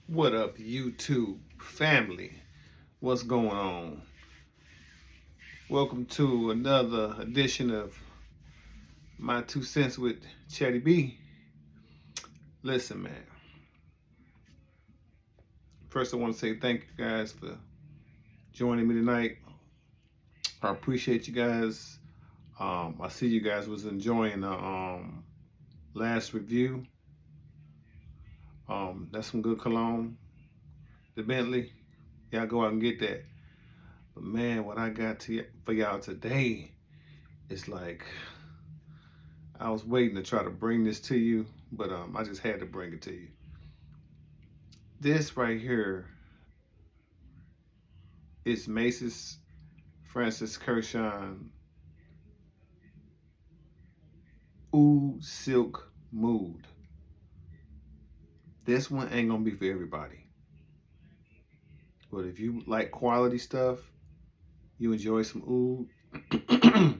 What up, YouTube family? What's going on? Welcome to another edition of My Two Cents with Chatty B. Listen, man. First, I want to say thank you guys for joining me tonight. I appreciate you guys. I see you guys was enjoying the last review. That's some good cologne. The Bentley. Y'all go out and get that. But man, what I got for y'all today is like I was waiting to try to bring this to you, but I just had to bring it to you. This right here is Macy's Francis Kurkdjian Oud Silk Mood. This one ain't gonna be for everybody, but if you like quality stuff, you enjoy some oud.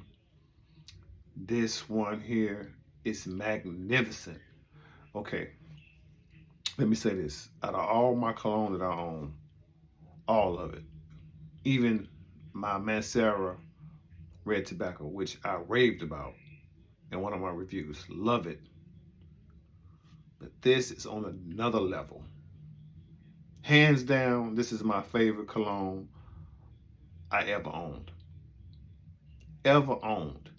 This one here is magnificent. Okay, let me say this: out of all my cologne that I own, all of it, even my Mancera red tobacco, which I raved about in one of my reviews, love it. But this is on another level. Hands down, this is my favorite cologne I ever owned. Ever owned.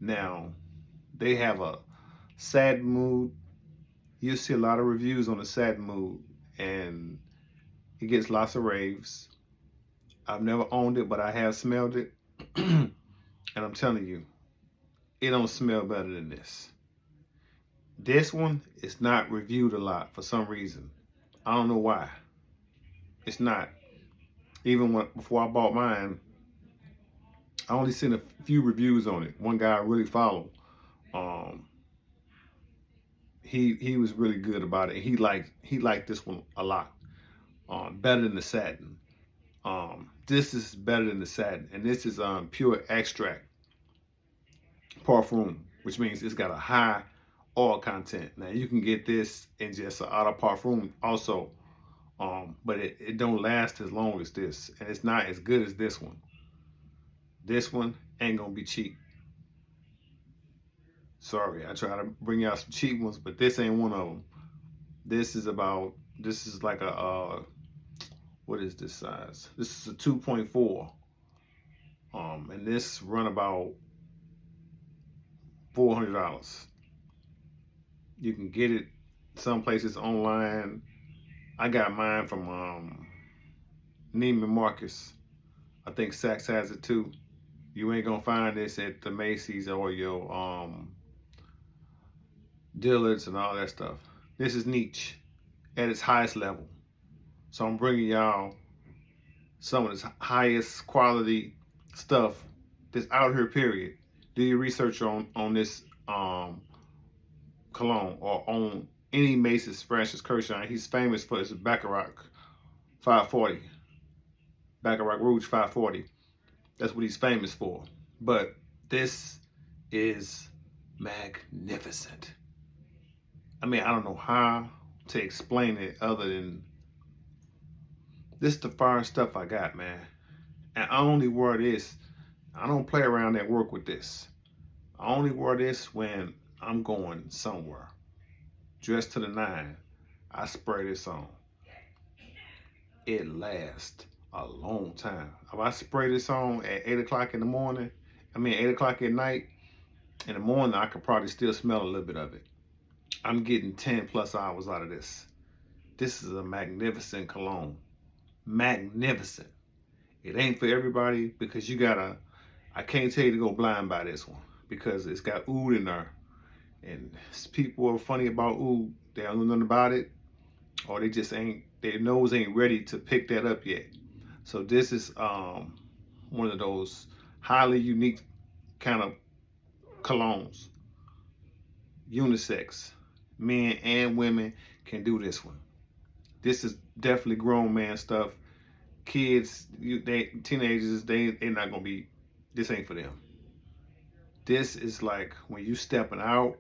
Now, they have a sad mood. You'll see a lot of reviews on the sad mood, and it gets lots of raves. I've never owned it, but I have smelled it. And I'm telling you, it don't smell better than this. This one is not reviewed a lot for some reason. I don't know why. It's not. Even before I bought mine, I only seen a few reviews on it. One guy I really follow, um, he was really good about it. He liked this one a lot, better than the satin. This is better than the satin, and this is pure extract Parfum, which means it's got a high oil content. Now you can get this in just an auto Parfum also, but it don't last as long as this, and it's not as good as this one. This one ain't gonna be cheap. Sorry, I try to bring out some cheap ones, but this ain't one of them. This is like a, what is this size? This is a 2.4. And this run about $400. You can get it some places online. I got mine from Neiman Marcus. I think Saks has it too. You ain't gonna find this at the Macy's or your Dillard's and all that stuff. This is niche at its highest level. So I'm bringing y'all some of this highest quality stuff that's out here. Period. Do your research on this cologne or on any Macy's Francis Kurkdjian. He's famous for his Baccarat 540, Baccarat Rouge 540. That's what he's famous for. But this is magnificent. I mean, I don't know how to explain it other than this is the fire stuff I got, man. And I only wear this. I don't play around at work with this. I only wear this when I'm going somewhere. Dressed to the nine. I spray this on. It lasts a long time. If I spray this on at 8 o'clock in the morning, 8 o'clock at night, in the morning, I could probably still smell a little bit of it. I'm getting 10 plus hours out of this. This is a magnificent cologne. Magnificent. It ain't for everybody because I can't tell you to go blind by this one because it's got oud in there. And people are funny about oud. They don't know nothing about it, or they just their nose ain't ready to pick that up yet. So this is one of those highly unique kind of colognes. Unisex. Men and women can do this one. This is definitely grown man stuff. Kids, teenagers, they're not gonna be. This ain't for them. This is like when you stepping out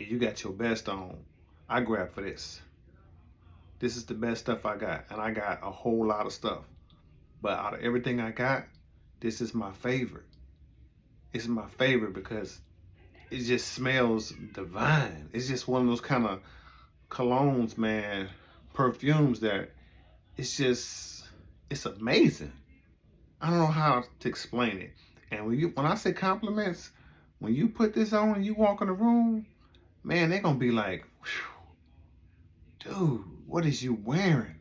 and you got your best on. I grab for this. This is the best stuff I got. And I got a whole lot of stuff. But out of everything I got, this is my favorite. It's my favorite because it just smells divine. It's just one of those kind of colognes, man, perfumes that it's amazing. I don't know how to explain it. And when I say compliments, when you put this on and you walk in the room, man, they're gonna be like, dude, what is you wearing?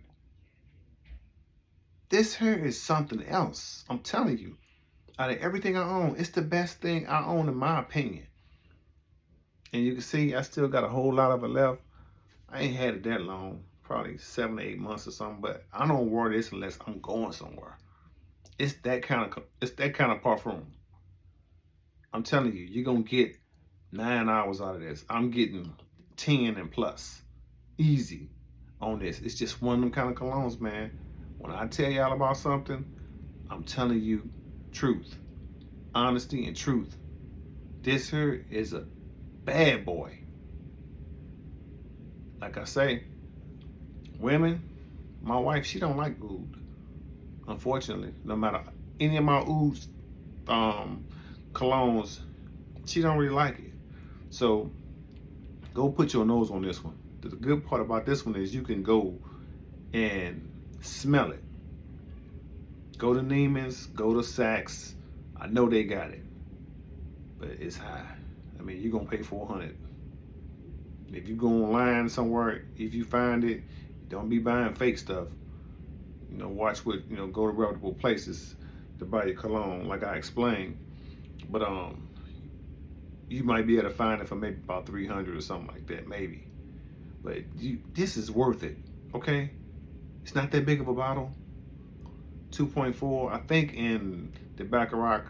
This here is something else. I'm telling you. Out of everything I own, it's the best thing I own in my opinion. And you can see I still got a whole lot of it left. I ain't had it that long, probably 7 to 8 months or something, but I don't wear this unless I'm going somewhere. It's that kind of parfum. I'm telling you, you're gonna get 9 hours out of this. I'm getting 10 and plus. Easy on this. It's just one of them kind of colognes, man. When I tell y'all about something, I'm telling you truth. Honesty and truth. This here is a bad boy. Like I say, women, my wife, she don't like oud. Unfortunately, no matter any of my ouds, colognes, she don't really like it. So go put your nose on this one. The good part about this one is you can go and smell it. Go to Neiman's, go to Saks. I know they got it, but it's high. I mean, you're gonna pay $400. If you go online somewhere, if you find it, don't be buying fake stuff. Watch what go to reputable places to buy your cologne, like I explained. But you might be able to find it for maybe about 300 or something like that, maybe. But this is worth it, okay? It's not that big of a bottle. 2.4. I think in the Baccarat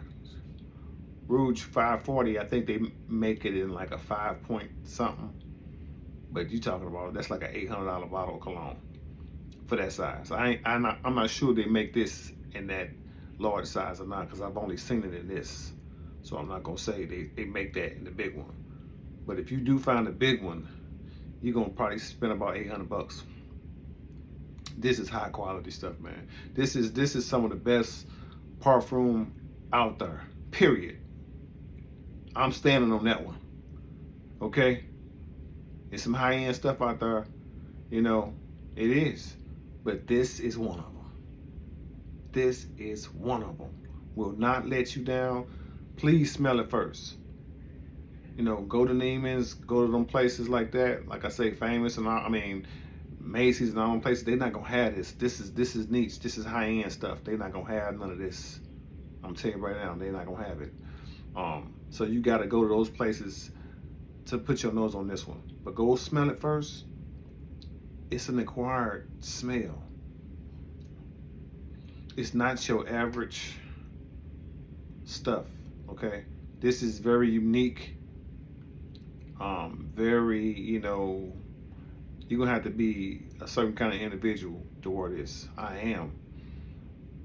Rouge 540, I think they make it in like a 5 point something. But you talking about that's like an $800 bottle of cologne for that size. I'm not sure they make this in that large size or not because I've only seen it in this. So I'm not gonna say they make that in the big one. But if you do find a big one, you're gonna probably spend about $800. This is high quality stuff, man. This is some of the best parfum out there. Period. I'm standing on that one. Okay? There's some high end stuff out there. It is. But this is one of them. This is one of them. Will not let you down. Please smell it first. Go to Neiman's, go to them places like that. Like I say, Famous and Macy's and all them places. They're not gonna have this. This is niche. This is high end stuff. They're not gonna have none of this. I'm telling you right now, they're not gonna have it. So you gotta go to those places to put your nose on this one. But go smell it first. It's an acquired smell. It's not your average stuff, okay? This is very unique. Very, you're gonna have to be a certain kind of individual to wear this. I am.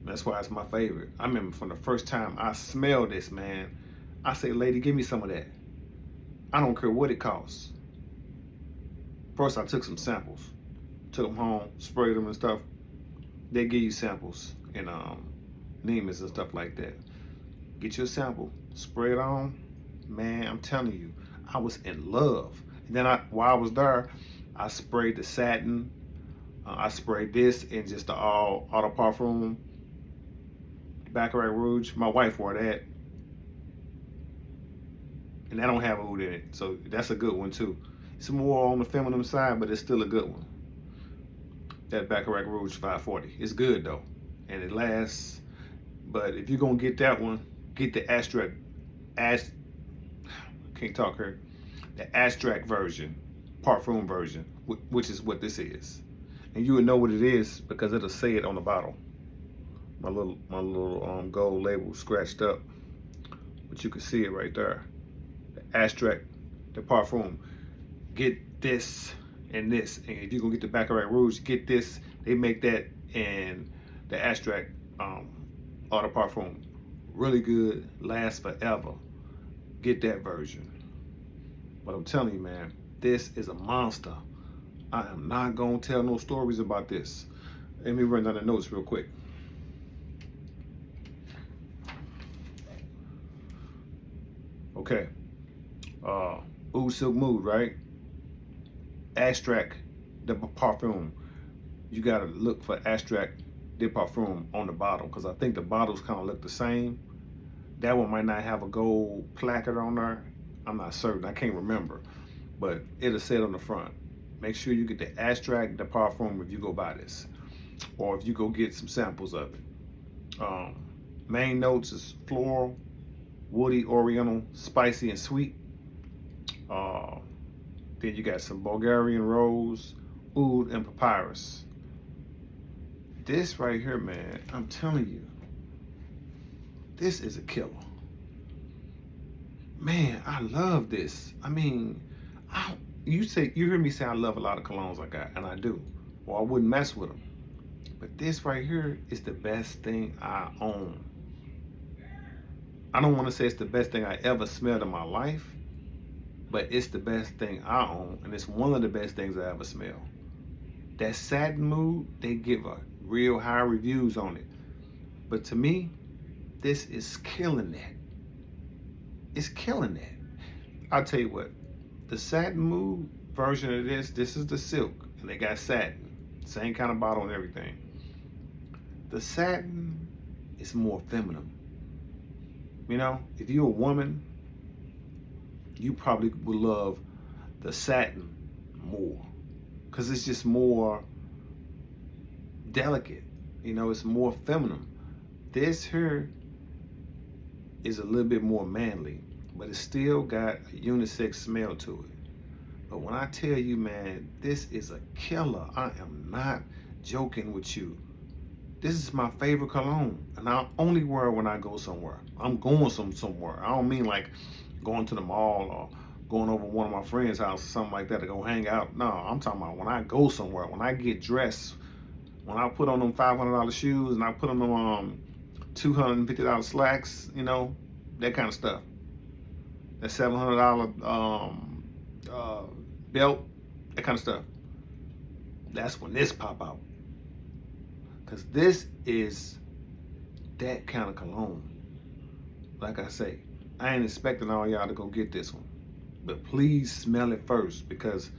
That's why it's my favorite. I remember from the first time I smelled this, man, I say, lady, give me some of that. I don't care what it costs. First, I took some samples. Took them home, sprayed them and stuff. They give you samples in Neiman's and stuff like that. Get your sample, spray it on. Man, I'm telling you, I was in love. And then while I was there, I sprayed the satin. I sprayed this in just the all Eau de Parfum Baccarat Rouge. My wife wore that. And that don't have oud in it. So that's a good one too. It's more on the feminine side, but it's still a good one. That Baccarat Rouge 540. It's good though. And it lasts. But if you're gonna get that one, get the Extrait. Can't talk here. The Extrait version, Parfum version, which is what this is. And you would know what it is because it'll say it on the bottle. My little gold label scratched up, but you can see it right there. The Extrait, the Parfum. Get this and this, and if you're gonna get the Baccarat Rouge, get this. They make that in the Extrait Eau de Parfum. Really good, lasts forever. Get that version. But I'm telling you, man, this is a monster. I am not gonna tell no stories about this. Let me run down the notes real quick. Okay. Oud Silk Mood, right? Extrait de Parfum. You gotta look for Extrait de Parfum on the bottle because I think the bottles kind of look the same. That one might not have a gold placard on there. I'm not certain. I can't remember, but it'll say it on the front. Make sure you get the Extrait de Parfum if you go buy this, or if you go get some samples of it. Main notes is floral, woody, oriental, spicy, and sweet. Uh, then you got some Bulgarian rose, oud, and papyrus. This right here, man, I'm telling you, this is a killer. Man, I love this. I mean, you hear me say I love a lot of colognes I got, and I do, or I wouldn't mess with them. But this right here is the best thing I own. I don't want to say it's the best thing I ever smelled in my life, but it's the best thing I own, and it's one of the best things I ever smelled. That satin mood, they give a real high reviews on it. But to me, this is killing that. It's killing that. I'll tell you what, the satin mood version of this is the silk, and they got satin. Same kind of bottle and everything. The satin is more feminine. You know, if you're a woman, you probably would love the satin more because it's just more delicate. You know, it's more feminine. This here is a little bit more manly, but it's still got a unisex smell to it. But when I tell you, man, this is a killer. I am not joking with you. This is my favorite cologne, and I only wear it when I go somewhere. I'm going somewhere. I don't mean like going to the mall or going over one of my friends' house or something like that to go hang out. No, I'm talking about when I go somewhere, when I get dressed, when I put on them $500 shoes and I put on them $250 slacks, you know, that kind of stuff. That $700 belt, that kind of stuff. That's when this pop out. Because this is that kind of cologne. Like I say, I ain't expecting all y'all to go get this one. But please smell it first, because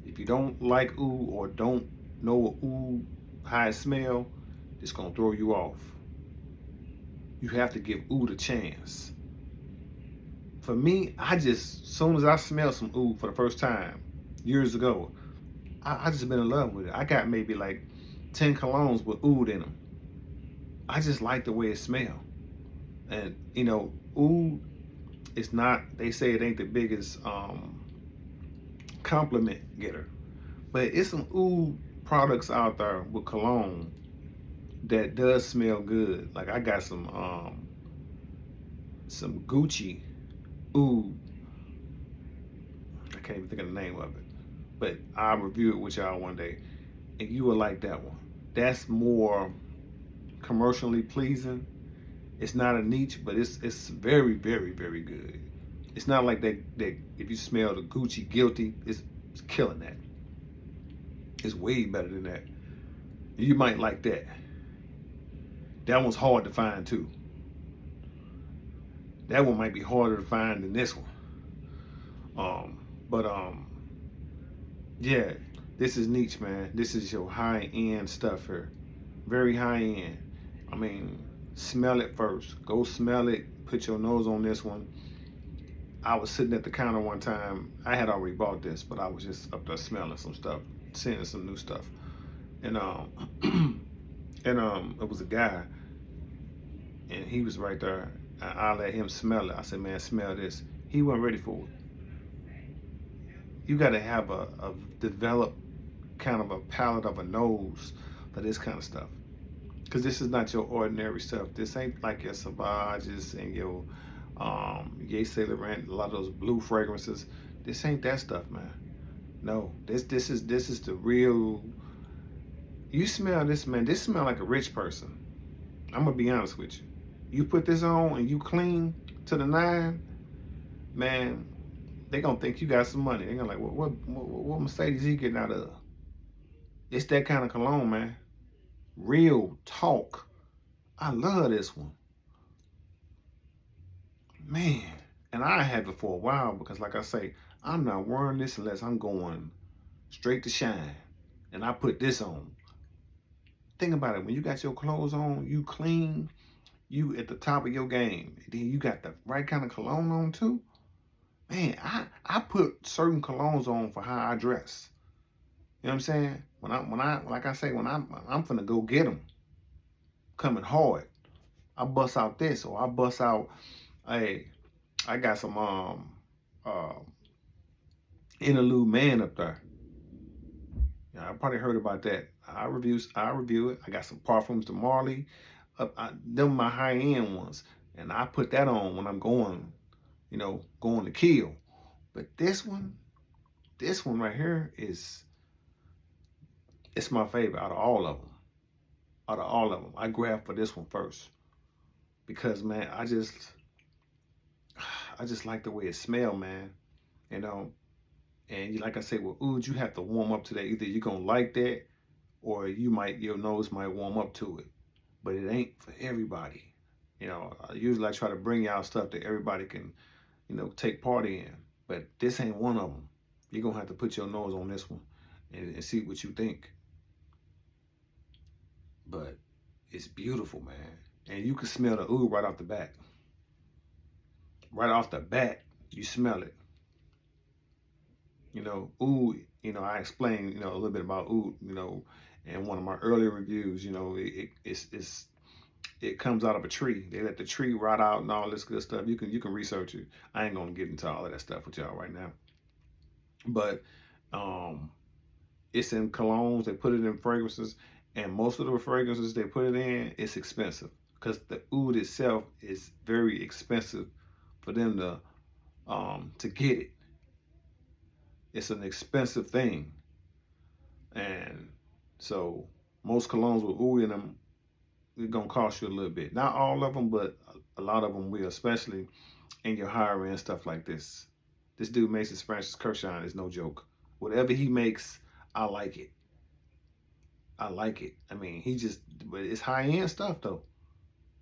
if you don't like oud or don't know oud, how it smell, it's going to throw you off. You have to give oud a chance. For me, as soon as I smelled some oud for the first time, years ago, I just been in love with it. I got maybe like 10 colognes with oud in them. I just like the way it smells. And, you know, oud is not, they say it ain't the biggest compliment getter. But it's some oud products out there with cologne that does smell good. Like I got some Gucci oud. I can't even think of the name of it. But I'll review it with y'all one day. And you will like that one. That's more commercially pleasing. It's not a niche, but it's very, very, very good. It's not like that if you smell the Gucci Guilty, it's killing that. It's way better than that. You might like that. That one's hard to find too. That one might be harder to find than this one. Yeah, this is niche, man. This is your high-end stuff here. Very high-end. I mean, smell it first. Go smell it. Put your nose on this one. I was sitting at the counter one time. I had already bought this, but I was just up there smelling some stuff, seeing some new stuff. And it was a guy, and he was right there. I let him smell it. I said, man, smell this. He wasn't ready for it. You got to have a developed kind of a palate of a nose for this kind of stuff. Because this is not your ordinary stuff. This ain't like your Sauvages and your Yay Saint Laurent, a lot of those blue fragrances. This ain't that stuff, man. No, this is the real. You smell this, man. This smell like a rich person. I'm gonna be honest with you. You put this on and you clean to the nine, man. they gonna think you got some money. They gonna like, what Mercedes he getting out of? It's that kind of cologne, man. Real talk. I love this one, man. And I have it for a while because, like I say, I'm not wearing this unless I'm going straight to shine. And I put this on. Think about it. When you got your clothes on, you clean, you at the top of your game. Then you got the right kind of cologne on too. Man, I put certain colognes on for how I dress. You know what I'm saying? When I like I say, when I'm finna go get them, coming hard. I bust out this, or I bust out. Hey, I got some uh interlude man up there. Yeah, I probably heard about that. I review it. I got some parfums to Marley. Them my high end ones, and I put that on when I'm going, going to kill. But this one right here it's my favorite out of all of them. Out of all of them, I grabbed for this one first because, man, I just like the way it smell, man. You know, and like I say, with oud, you have to warm up to that. Either you're gonna like that, or your nose might warm up to it. But it ain't for everybody. Usually I try to bring y'all stuff that everybody can, take part in. But this ain't one of them. You're gonna have to put your nose on this one and see what you think. But it's beautiful, man. And you can smell the oud right off the bat. Right off the bat, you smell it. Oud, I explained, a little bit about oud, in one of my earlier reviews. It comes out of a tree. They let the tree rot out and all this good stuff. You can research it. I ain't gonna get into all of that stuff with y'all right now. But it's in colognes. They put it in fragrances, and most of the fragrances they put it in, it's expensive because the oud itself is very expensive for them to get it. It's an expensive thing, and so most colognes with oud in them, it's gonna cost you a little bit. Not all of them, but a lot of them will, especially in your higher end stuff like this. This dude Mason Francis Kurkdjian is no joke. Whatever he makes, I like it. I like it. I mean, but it's high end stuff though.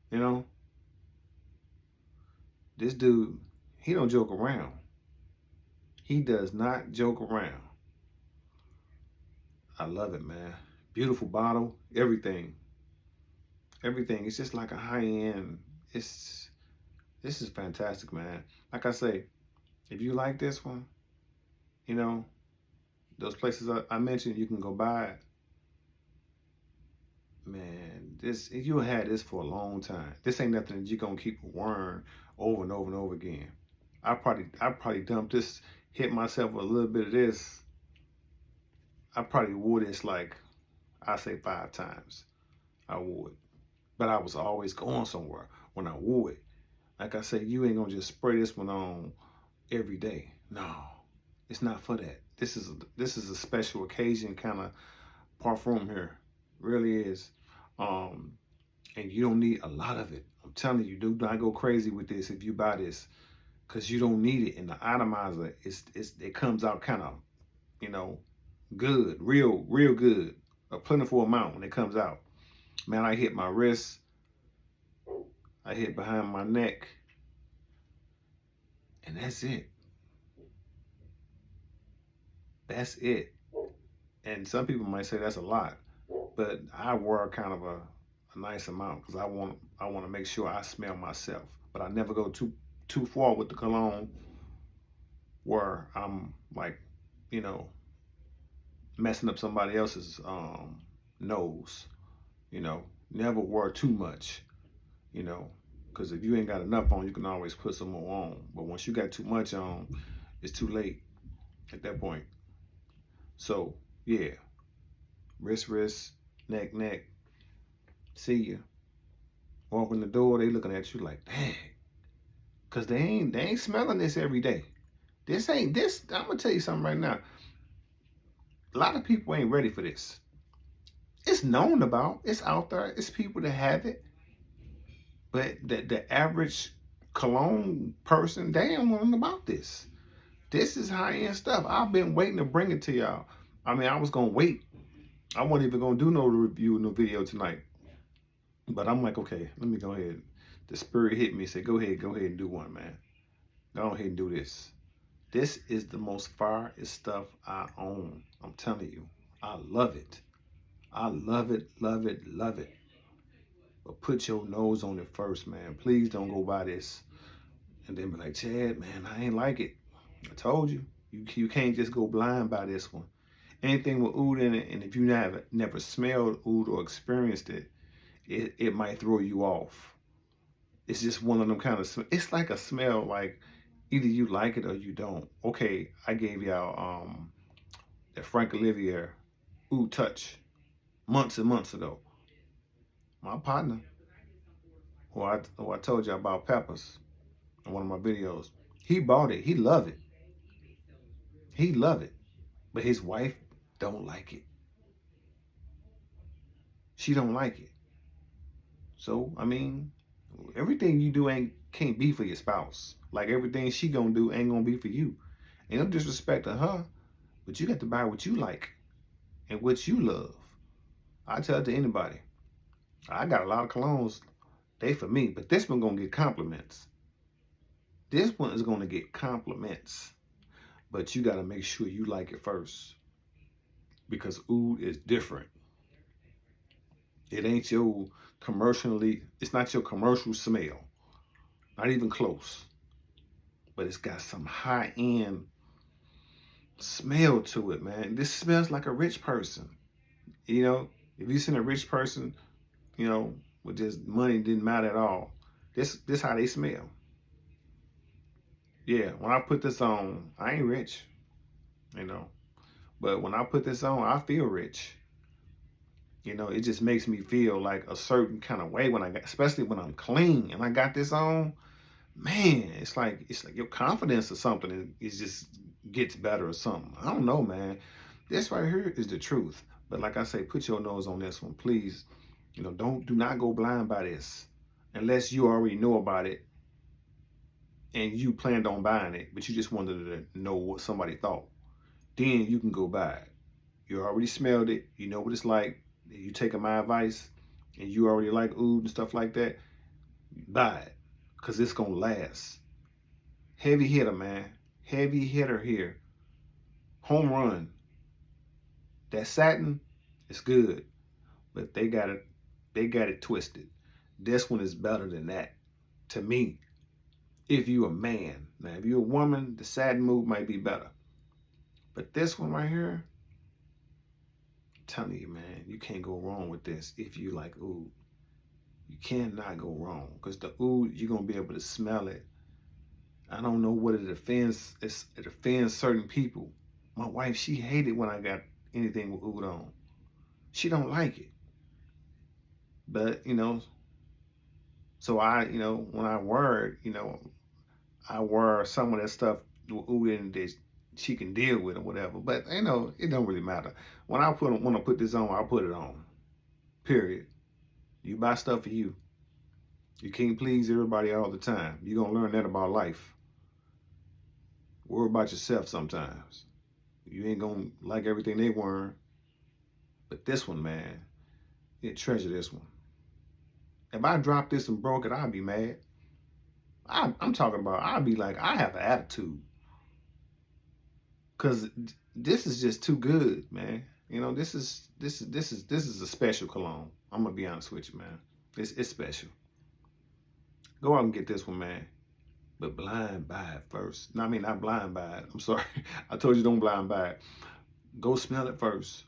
You know, this dude, he don't joke around. He does not joke around. I love it, man. Beautiful bottle, everything. Everything. It's just like a high end. This is fantastic, man. Like I say, if you like this one, those places I mentioned, you can go buy it. Man, you'll have this for a long time. This ain't nothing that you're gonna keep wearing over and over and over again. I probably dumped this, hit myself with a little bit of this. I probably wore this like, I say 5 times. I wore it. But I was always going somewhere when I wore it. Like I say, you ain't gonna just spray this one on every day. No, it's not for that. This is a special occasion kind of parfum here. Really is. And you don't need a lot of it. I'm telling you, do not go crazy with this if you buy this, because you don't need it. And the atomizer, it comes out kind of, good, real good, a plentiful amount when it comes out. Man, I hit my wrist, I hit behind my neck, and that's it. That's it. And some people might say that's a lot, but I wear kind of a nice amount because I want to make sure I smell myself. But I never go too far with the cologne where I'm like, messing up somebody else's nose. Never wear too much. Because if you ain't got enough on, you can always put some more on. But once you got too much on, it's too late at that point. So yeah, wrist, neck. See you. Walk in the door, they looking at you like, dang. Cause they ain't smelling this every day. I'm gonna tell you something right now. A lot of people ain't ready for this. It's known about, it's out there, it's people that have it. But the average cologne person, they ain't know about this. This is high-end stuff. I've been waiting to bring it to y'all. I mean, I was gonna wait. I wasn't even gonna do no review, no video tonight. But I'm like, okay, let me go ahead. The spirit hit me, said, go ahead and do one, man. Go ahead and do this. This is the most fire stuff I own. I'm telling you. I love it. I love it, love it, love it. But put your nose on it first, man. Please don't go buy this and then be like, Chad, man, I ain't like it. I told you. You can't just go blind by this one. Anything with oud in it, and if you never smelled oud or experienced it, it might throw you off. It's just one of them kind of, it's like a smell like either you like it or you don't. Okay, I gave y'all the Frank Olivier Oud Touch months and months ago. My partner, who I told you about Peppers in one of my videos, he bought it. He loved it. He loved it. But his wife don't like it. She don't like it. So, I mean, everything you do can't be for your spouse. Like everything she gonna do ain't gonna be for you. Ain't no disrespect to her, but you got to buy what you like and what you love. I tell it to anybody. I got a lot of colognes, they for me, but this one gonna get compliments. This one is gonna get compliments, but you gotta make sure you like it first because oud is different. It ain't your it's not your commercial smell, not even close, but it's got some high-end smell to it, man. This smells like a rich person. You know, if you seen a rich person, you know, with just money didn't matter at all. This how they smell. Yeah, when I put this on, I ain't rich, you know. But when I put this on, I feel rich. You know, it just makes me feel like a certain kind of way when especially when I'm clean and I got this on. Man, it's like your confidence or something is just gets better or something. I don't know, man. This right here is the truth. But like I say, put your nose on this one, please. You know, do not go blind by this unless you already know about it and you planned on buying it, but you just wanted to know what somebody thought. Then you can go buy it. You already smelled it. You know what it's like. You taking my advice and you already like oud and stuff like that, buy it because it's going to last. Heavy hitter, man. Heavy hitter here. Home run. That satin is good, but they got it twisted. This one is better than that to me. If you're a man. Now, if you're a woman, the satin move might be better. But this one right here, I'm telling you, man, you can't go wrong with this if you like oud. You cannot go wrong because the oud, you're going to be able to smell it. I don't know what it offends. It offends certain people. My wife, she hated when I got anything with oud on. She don't like it. But, you know, so when I wear it, I wear some of that stuff with oud in that she can deal with or whatever. But, it don't really matter. When I put this on, I put it on. Period. You buy stuff for you. You can't please everybody all the time. You're going to learn that about life. Worry about yourself sometimes. You ain't going to like everything they wearing. But this one, man, you treasure this one. If I dropped this and broke it, I'd be mad. I'm talking about, I'd be like, I have an attitude. Because this is just too good, man. This is a special cologne. I'm going to be honest with you, man. It's special. Go out and get this one, man. But blind buy it first. No, I mean, not blind buy it. I'm sorry. I told you don't blind buy it. Go smell it first.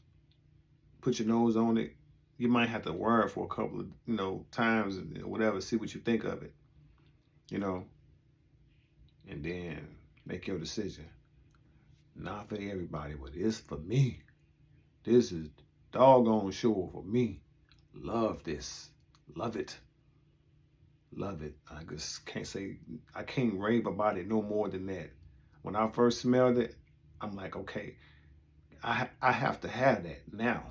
Put your nose on it. You might have to wear it for a couple of, times and whatever. See what you think of it. And then make your decision. Not for everybody, but it's for me. This is doggone sure for me. Love this. Love it. Love it. I just can't say, I can't rave about it no more than that. When I first smelled it, I'm like, okay, I have to have that now.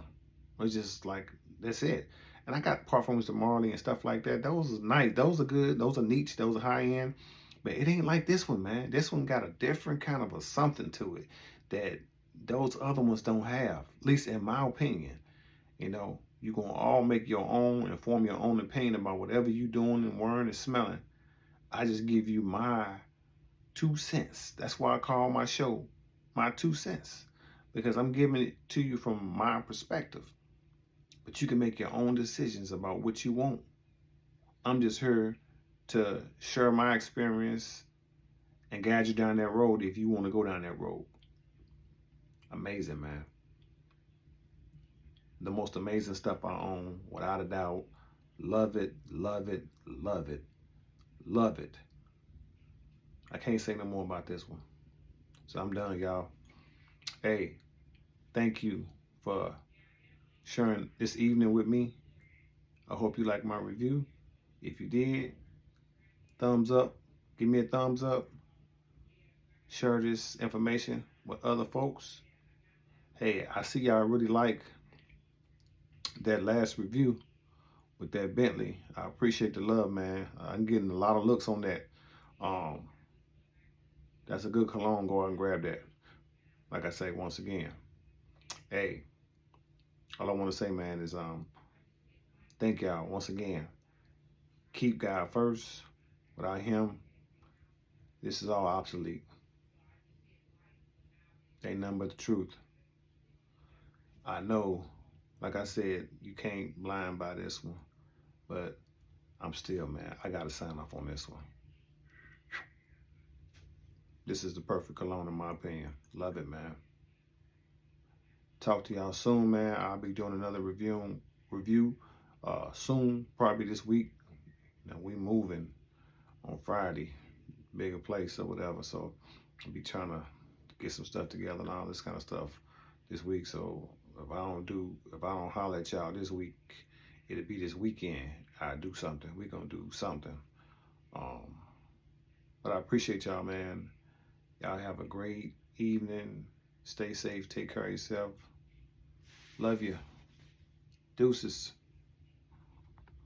It's just like, that's it. And I got Parfums de Marley and stuff like that. Those are nice. Those are good. Those are niche. Those are high end. But it ain't like this one, man. This one got a different kind of a something to it that those other ones don't have, at least in my opinion. You know, you're going to all make your own and form your own opinion about whatever you're doing and wearing and smelling. I just give you my 2 cents. That's why I call my show my 2 cents, because I'm giving it to you from my perspective. But you can make your own decisions about what you want. I'm just here to share my experience and guide you down that road if you want to go down that road. Amazing, man. The most amazing stuff I own, without a doubt. Love it, love it, love it, love it. I can't say no more about this one. So I'm done, y'all. Hey, thank you for sharing this evening with me. I hope you liked my review. If you did, thumbs up. Give me a thumbs up. Share this information with other folks. Hey, I see y'all really like that last review with that Bentley. I appreciate the love, man. I'm getting a lot of looks on that. Um, that's a good cologne. Go out and grab that. Like I say once again, hey, all I want to say, man, is thank y'all once again. Keep God first. Without Him, this is all obsolete. Ain't nothing but the truth. I know, like I said, you can't blind by this one, but I'm still, man, I gotta sign off on this one. This is the perfect cologne in my opinion. Love it, man. Talk to y'all soon, man. I'll be doing another review soon, probably this week. Now we moving on Friday, bigger place or whatever. So I'll be trying to get some stuff together and all this kind of stuff this week. So if I don't holler at y'all this week, it'll be this weekend. I do something. We gonna do something. But I appreciate y'all, man. Y'all have a great evening. Stay safe. Take care of yourself. Love you. Deuces.